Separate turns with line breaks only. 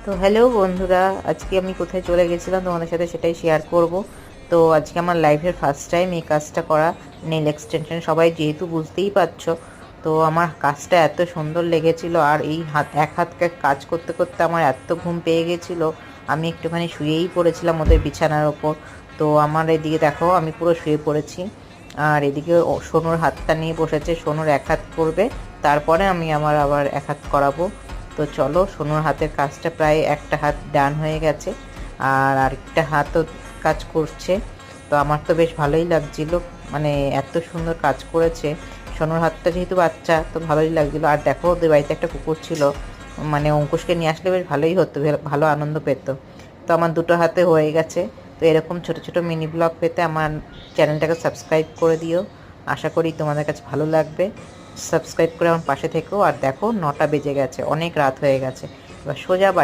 তো হ্যালো বন্ধুরা, আজকে আমি কোথায় চলে গেছিলাম তোমাদের সাথে সেটাই শেয়ার করব। তো আজকে আমার লাইফের ফার্স্ট টাইম এই কাজটা করা, নেল এক্সটেনশন। সবাই যেহেতু বুঝতেই পারছো, তো আমার কাজটা এত সুন্দর লেগেছিল। আর এই এক হাতকে কাজ করতে করতে আমার এত ঘুম পেয়ে গেছিলো, আমি একটুখানি শুয়েই পড়েছিলাম ওদের বিছানার ওপর। তো আমার এদিকে দেখো, আমি পুরো শুয়ে পড়েছি। আর এদিকে সোনুর হাতটা নিয়ে বসেছে, সোনুর এক হাত করবে, তারপরে আমি আমার আবার এক হাত করাবো। তো চলো, সোনুর হাতের কাজটা প্রায় একটা হাত ডান হয়ে গেছে, আর আরেকটা হাতও কাজ করছে। তো আমার তো বেশ ভালোই লাগছিল, মানে এত সুন্দর কাজ করেছে। সোনুর হাতটা যেহেতু বাচ্চা, তো ভালোই লাগছিলো। আর দেখো, ওদের বাড়িতে একটা কুকুর ছিল, মানে অঙ্কুশকে নিয়ে আসলে বেশ ভালোই হতো, ভালো আনন্দ পেত। তো আমার দুটো হাতে হয়ে গেছে। তো এরকম ছোট ছোট মিনি ব্লগ পেতে আমার চ্যানেলটাকে সাবস্ক্রাইব করে দিও। আশা করি তোমাদের কাছে ভালো লাগবে। সাবস্ক্রাইব করে আমার পাশে থেকো। আর দেখো, 9টা বেজে গেছে, অনেক রাত হয়ে গেছে। এবার সোজা